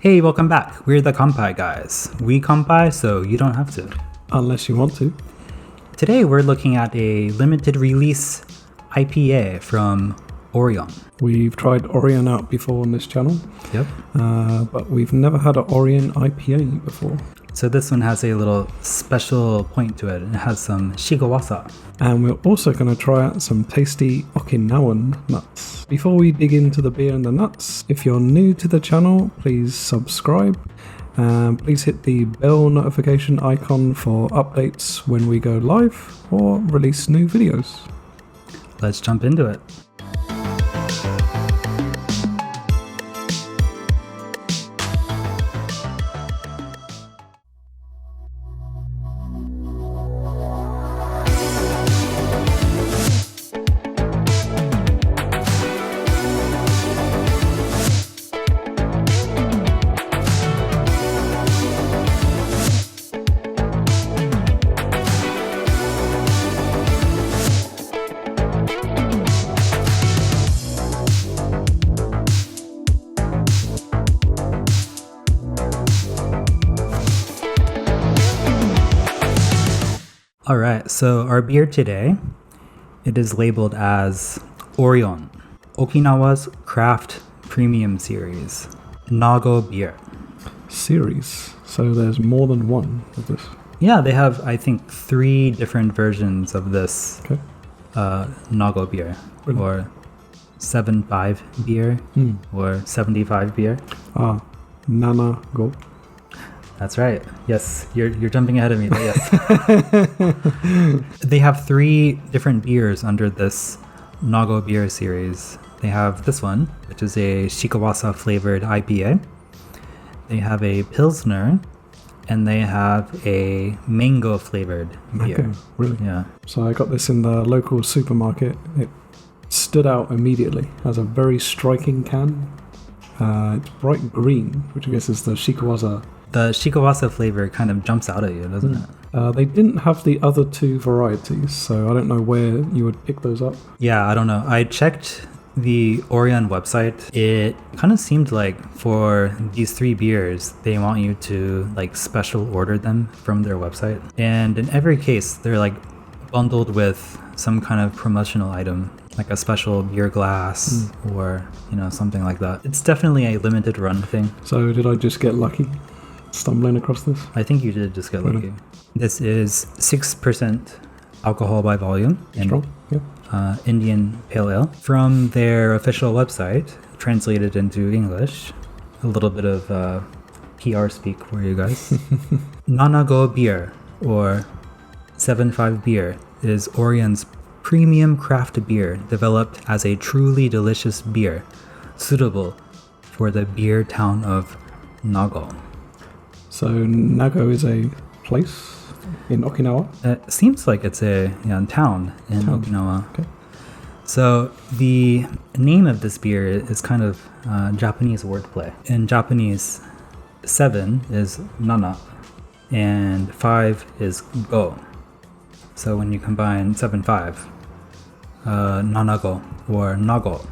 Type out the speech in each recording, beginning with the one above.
Hey, welcome back. We're the Kanpai guys. We Kanpai, so you don't have to. Unless you want to. Today we're looking at a limited release IPA from Orion. We've tried Orion out before on this channel. Yep. But we've never had an Orion IPA before. So this one has a little special point to it. It has some Shikuwasa. And we're also going to try out some tasty Okinawan nuts. Before we dig into the beer and the nuts, if you're new to the channel, please subscribe. And please hit the bell notification icon for updates when we go live or release new videos. Let's jump into it. Alright, so our beer today, it is labeled as Orion, Okinawa's Craft Premium Series, Nago beer. Series. So there's more than one of this. Yeah, they have, I think, 3 different versions of this Okay. Nago beer, Really? or 75 beer, or 75 beer. Nana Go. That's right. Yes, you're jumping ahead of me, but yes. They have 3 different beers under this Nago beer series. They have this one, which is a Shikuwasa flavored IPA. They have a Pilsner, and they have a mango flavored beer. Okay, really? Yeah. So I got this in the local supermarket. It stood out immediately as a very striking can. It's bright green, which I guess is the Shikuwasa. The Shikuwasa flavor kind of jumps out at you, doesn't it? They didn't have the other 2 varieties, so I don't know where you would pick those up. Yeah, I don't know. I checked the Orion website. It kind of seemed like for these 3 beers, they want you to like special order them from their website. And in every case, they're like bundled with some kind of promotional item, like a special beer glass or, something like that. It's definitely a limited run thing. So did I just get lucky stumbling across this? I think you did just get lucky. Really? This is 6% alcohol by volume. Strong, yeah. Indian Pale Ale. From their official website, translated into English, a little bit of PR speak for you guys. Nanago beer, or 75 beer, is Orion's premium craft beer developed as a truly delicious beer, suitable for the beer town of Nago. So Nago is a place in Okinawa? It seems like it's a town in Okinawa. Okay. So the name of this beer is kind of Japanese wordplay. In Japanese, 7 is nana, and 5 is go. So when you combine 7-5, nanago or nago.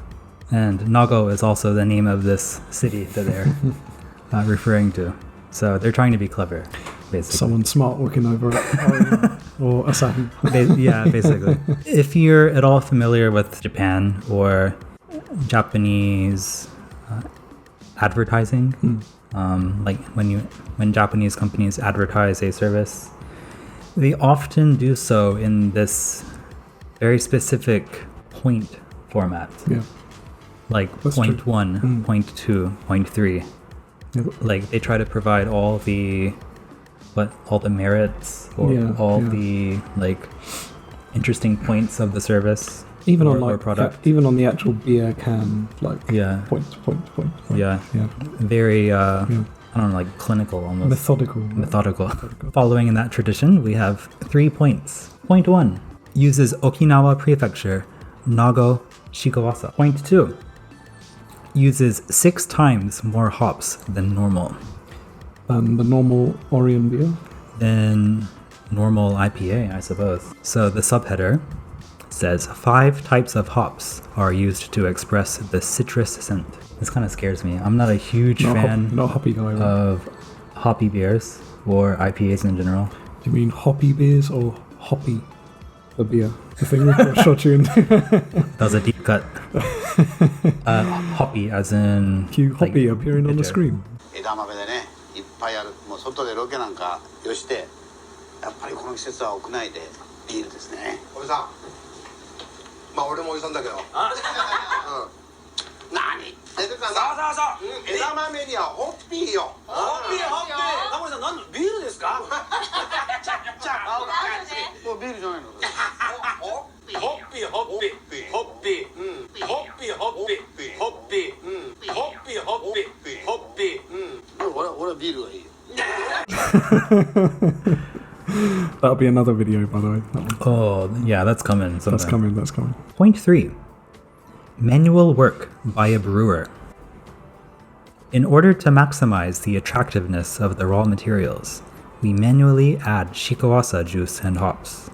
And Nago is also the name of this city that they're referring to. So they're trying to be clever, basically. Someone smart looking over at Orion or Asahi. Yeah, basically. If you're at all familiar with Japan or Japanese advertising, like when Japanese companies advertise a service, they often do so in this very specific point format. Yeah. Like That's point true. 1, point 2, point 3. Yeah. Like they try to provide all the merits or the like interesting points of the service, Even or, on or like product. even on the actual beer can, like Yeah. point. Yeah. Very I don't know, like clinical almost. Methodical. Following in that tradition, we have 3 points. Point 1 uses Okinawa Prefecture Nago Shikuwasa. Point 2 uses 6 times more hops than normal. And the normal Orion beer. Than normal IPA, I suppose. So the subheader says 5 types of hops are used to express the citrus scent. This kind of scares me. I'm not a huge fan not hoppy guy, right? of hoppy beers or IPAs in general. Do you mean hoppy beers or hoppy the beer? The thing we shot you in. That was a deep cut. Hoppy as in Cue hoppy like, appearing on the bitter. screen. 枝豆でねいっぱいあるもう外でロケなんかよしてやっぱりこの季節は屋内でビールですねおじさんまあ俺もおじさんだけどあ何言ってるかなそう枝豆にはホッピーよホッピータモリさん何ビールですかちゃっちゃもうビールじゃないのホッピーホッピーホッピーホッピーホッピーホッピーホッピーホッピーホッピーホッピー俺はビールがいいよ That'll be another video, by the way. Oh, yeah, that's coming. That's coming. Point 3. Manual work by a brewer. In order to maximize the attractiveness of the raw materials, we manually add Shikuwasa juice and hops.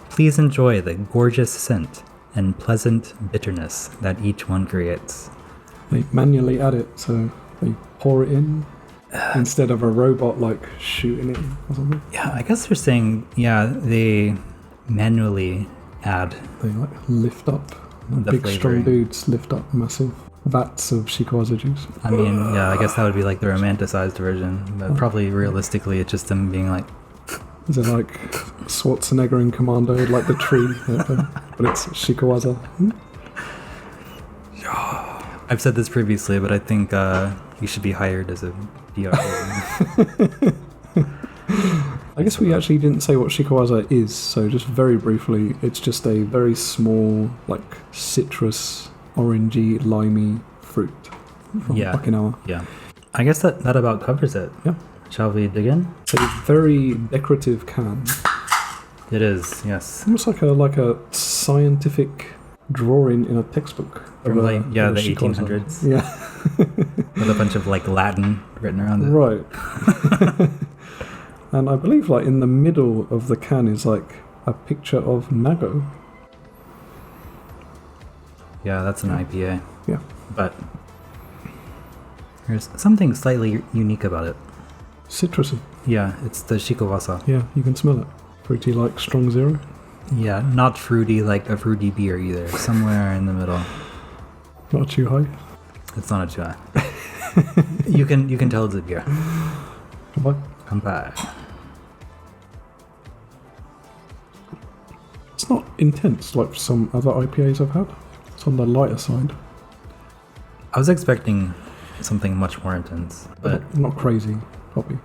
Please enjoy the gorgeous scent and pleasant bitterness that each one creates. They manually add it, so they pour it in instead of a robot like shooting it or something. Yeah, I guess they're saying, they manually add. They like lift up. The Big flavoring. strong dudes lift up massive vats of Shikuwasa juice. I mean, yeah, I guess that would be like the romanticized version, but probably realistically it's just them being like, Is it like Schwarzenegger in Commando, like the tree, but it's Shikuwasa? I've said this previously, but I think you should be hired as a PR. I guess we actually didn't say what Shikuwasa is, so just very briefly, it's just a very small, like citrus, orangey, limey fruit from Okinawa. Yeah. I guess that about covers it. Yeah. Shall we dig in? It's a very decorative can. It is, yes. Almost like a scientific drawing in a textbook. From of the Shikuwasa. 1800s. Yeah. With a bunch of like Latin written around it. Right. And I believe like in the middle of the can is like a picture of Nago. Yeah, that's an IPA. Yeah. But there's something slightly unique about it. Citrusy. Yeah, it's the Shikuwasa. Yeah, you can smell it. Fruity like strong zero. Yeah, not fruity like a fruity beer either. Somewhere in the middle. Not too high. It's not a too high. You can tell it's a beer. Kanpai. Kanpai. It's not intense like some other IPAs I've had. It's on the lighter side. I was expecting something much more intense, but Not crazy hoppy.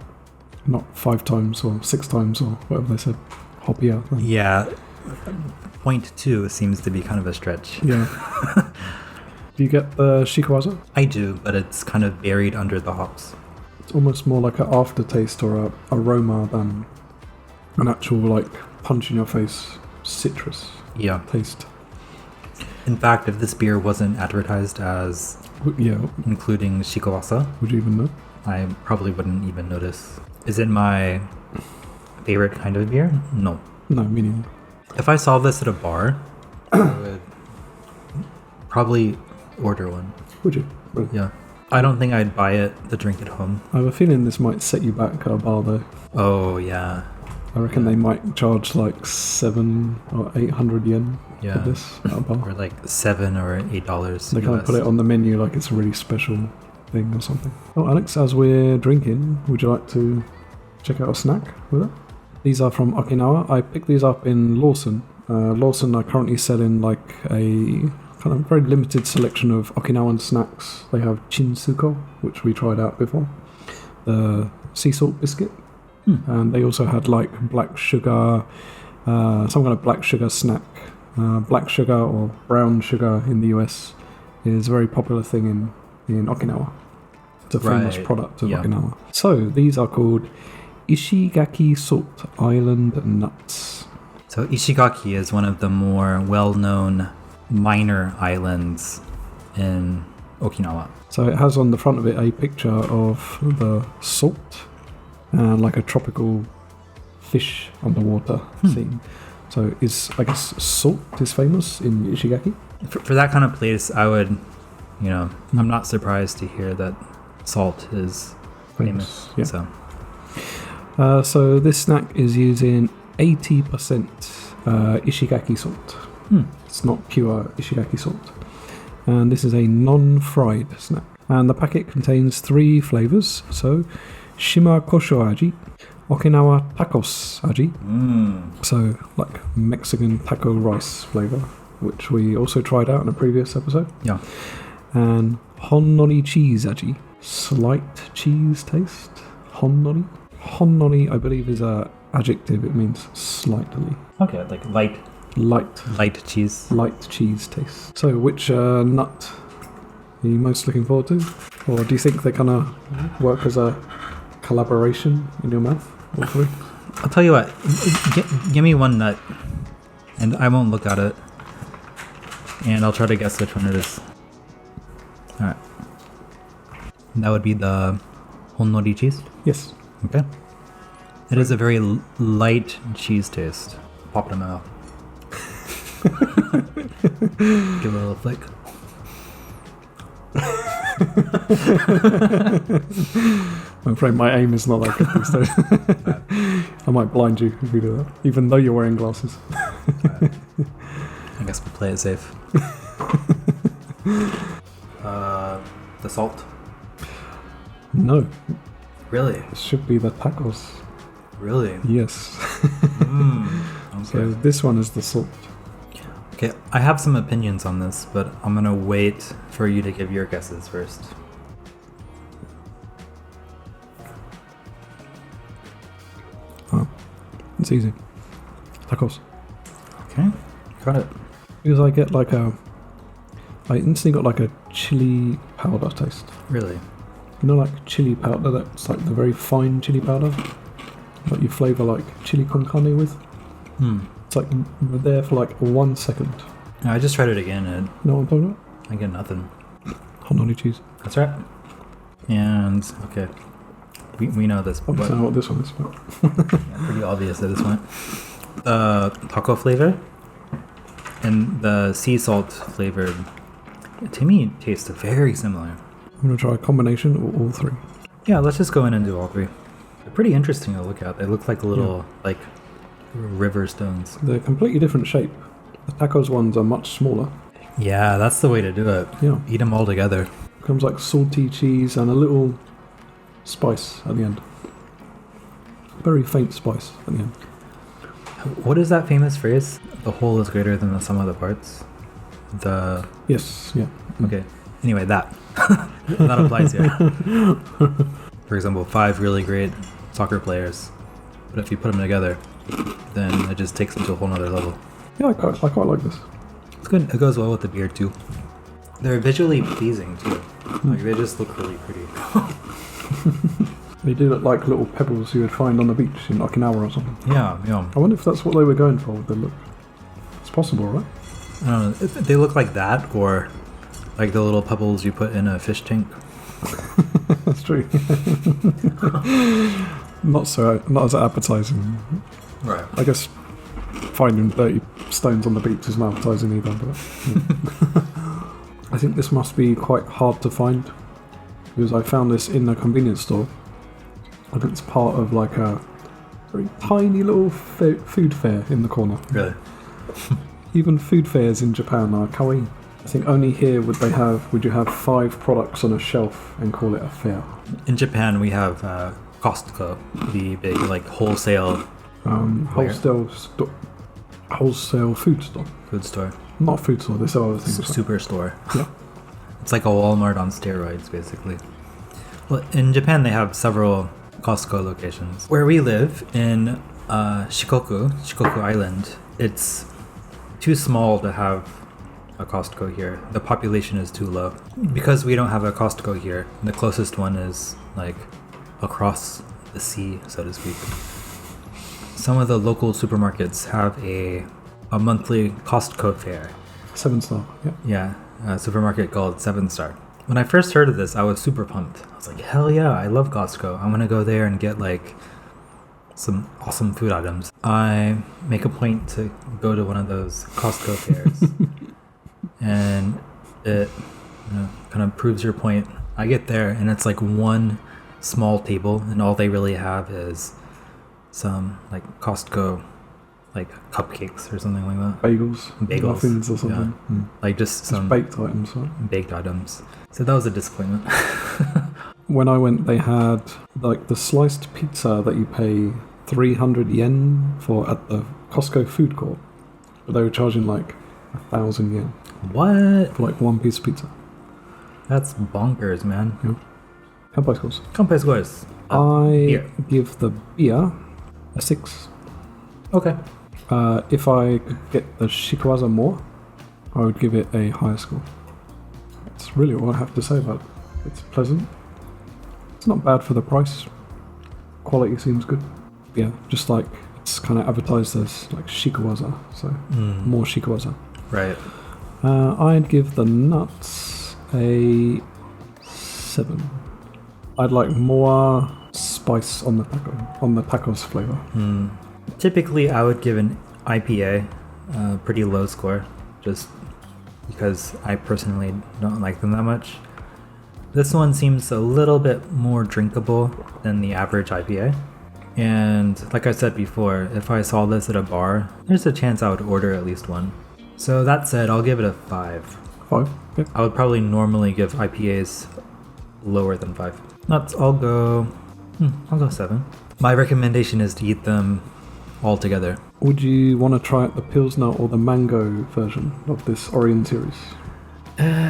Not 5 times or 6 times or whatever they said. Hoppier. yeah, point 2 seems to be kind of a stretch. Yeah. Do you get the Shikuwasa? I do, but it's kind of buried under the hops. It's almost more like an aftertaste or a aroma than an actual like punch in your face citrus Yeah. taste. In fact, if this beer wasn't advertised as Yeah, including Shikuwasa, would you even know? I probably wouldn't even notice. Is it my favorite kind of beer? No. No, me neither. If I saw this at a bar, I would probably order one. Would you? Really? Yeah. I don't think I'd buy it to drink at home. I have a feeling this might set you back at a bar though. Oh, yeah. I reckon they might charge like 700 or 800 yen Yeah. for this at a bar. Or like $7 or $8. They can't put it on the menu like it's a really special thing or something. Oh, Alex, as we're drinking, would you like to check out a snack with it? These are from Okinawa. I picked these up in Lawson. Lawson are currently selling like a kind of very limited selection of Okinawan snacks. They have chinsuko, which we tried out before, the sea salt biscuit, and they also had like black sugar, some kind of black sugar snack. Black sugar or brown sugar in the US is a very popular thing in Okinawa. It's a famous Right, product of yeah. Okinawa. So these are called Ishigaki Salt Island Nuts. So Ishigaki is one of the more well-known minor islands in Okinawa. So it has on the front of it a picture of the salt and like a tropical fish underwater scene. So I guess salt is famous in Ishigaki. For that kind of place, I would, I'm not surprised to hear that salt is famous. Yeah. So, this snack is using 80% Ishigaki salt. It's not pure Ishigaki salt. And this is a non-fried snack. And the packet contains 3 flavours. So, Shima Kosho aji, Okinawa tacos aji. So, like Mexican taco rice flavour, which we also tried out in a previous episode. Yeah. And Honnori cheese aji, slight cheese taste. Honnori. Honnori, I believe, is a adjective. It means slightly. Okay, like light cheese. Light cheese taste. So, which nut are you most looking forward to? Or do you think they're going to work as a collaboration in your mouth? All 3? I'll tell you what, give me one nut, and I won't look at it, and I'll try to guess which one it is. Alright. That would be the Honnori cheese? Yes. Okay. It is a very light cheese taste. Pop it in my mouth. Give it a little flick. I'm afraid my aim is not that good these days. I might blind you if you do that, even though you're wearing glasses. I guess we'll play it safe. The salt? No. Really? It should be the tacos. Really? Yes. Okay. So this one is the salt. Okay, I have some opinions on this, but I'm gonna wait for you to give your guesses first. Oh, it's easy. Tacos. Okay, got it. Because I instantly got like a chili powder taste. Really? You know, like chili powder, that's like the very fine chili powder that you flavour like chili con carne with. It's like there for like 1 second. No, I just tried it again and You know what I'm talking about? I get nothing. Honnori cheese. That's right. And, okay, we know this, I but don't know what this one is about. pretty obvious at this point. The taco flavor and the sea salt flavored, to me, taste very similar. I'm going to try a combination of all 3. Yeah, let's just go in and do all 3. They're pretty interesting to look at. They look like little, like, river stones. They're completely different shape. The tacos ones are much smaller. Yeah, that's the way to do it. Yeah. Eat them all together. Comes like salty cheese and a little spice at the end. Very faint spice at the end. What is that famous phrase? The whole is greater than the sum of the parts? Yes, yeah. Okay. Anyway, that. That applies here. For example, 5 really great soccer players. But if you put them together, then it just takes them to a whole nother level. Yeah, I quite like this. It's good. It goes well with the beer too. They're visually pleasing too. Like they just look really pretty. They do look like little pebbles you would find on the beach in Okinawa or something. Yeah. I wonder if that's what they were going for with the look. It's possible, right? I don't know. They look like that, or like the little pebbles you put in a fish tank. That's true. Not as appetizing. Right. I guess finding dirty stones on the beach isn't appetizing either. But I think this must be quite hard to find because I found this in a convenience store. I think it's part of like a very tiny little food fair in the corner. Really? Even food fairs in Japan are kawaii. I think only here would you have 5 products on a shelf and call it a fair. In Japan, we have Costco, the big like wholesale wholesale food store. food store, Not food store. They sell other things. superstore. Yeah. It's like a Walmart on steroids, basically. Well, in Japan, they have several Costco locations. Where we live in Shikoku Island, it's too small to have a Costco here. The population is too low. Because we don't have a Costco here, the closest one is like across the sea, so to speak. Some of the local supermarkets have a monthly Costco fair. 7-star. Yeah. Yeah, a supermarket called 7-Star. When I first heard of this, I was super pumped. I was like, hell yeah, I love Costco. I'm gonna go there and get like some awesome food items, I make a point to go to one of those Costco fairs. And it kind of proves your point. I get there and it's like one small table and all they really have is some like Costco like cupcakes or something like that. Bagels, muffins or something. Yeah. Like just some baked items, right? Baked items. So that was a disappointment. When I went, they had like the sliced pizza that you pay 300 yen for at the Costco food court, but they were charging like 1,000 yen. What? For like one piece of pizza. That's bonkers, man. Yeah. Kanpai scores. Kanpai scores. I give the beer a 6. Okay. If I could get the Shikuwasa more, I would give it a higher score. That's really all I have to say about it. It's pleasant. It's not bad for the price. Quality seems good. Yeah, just like it's kind of advertised as like Shikuwasa, so more Shikuwasa. Right. I'd give the nuts a 7. I'd like more spice on the tacos flavor. Typically, I would give an IPA a pretty low score, just because I personally don't like them that much. This one seems a little bit more drinkable than the average IPA. And like I said before, if I saw this at a bar, there's a chance I would order at least one. So that said, I'll give it a 5. 5? Yeah. I would probably normally give IPAs lower than 5. Nuts, I'll go 7. My recommendation is to eat them all together. Would you want to try out the Pilsner or the mango version of this Orion series?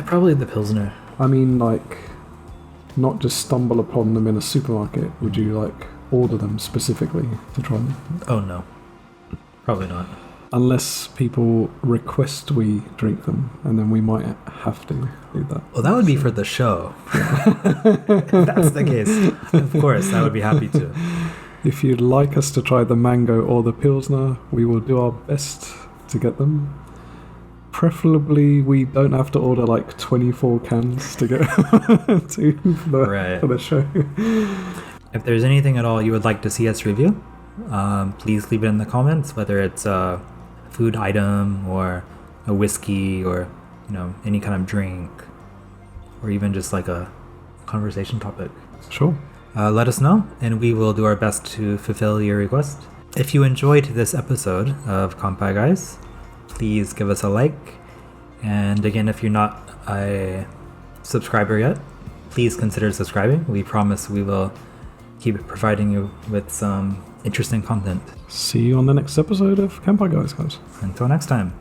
Probably the Pilsner. I mean, like, not just stumble upon them in a supermarket. Would you, like, order them specifically to try them? Oh, no. Probably not. Unless people request we drink them, and then we might have to do that. Well, that would be for the show. If that's the case, of course, I would be happy to. If you'd like us to try the mango or the Pilsner, we will do our best to get them. Preferably, we don't have to order like 24 cans to get for the show. If there's anything at all you would like to see us review, please leave it in the comments, whether it's a food item or a whiskey or any kind of drink, or even just like a conversation topic. Sure. Let us know, and we will do our best to fulfill your request. If you enjoyed this episode of Kanpai Guys, please give us a like. And again, if you're not a subscriber yet, please consider subscribing. We promise we will keep providing you with some interesting content. See you on the next episode of Kanpai Guys, guys. Until next time.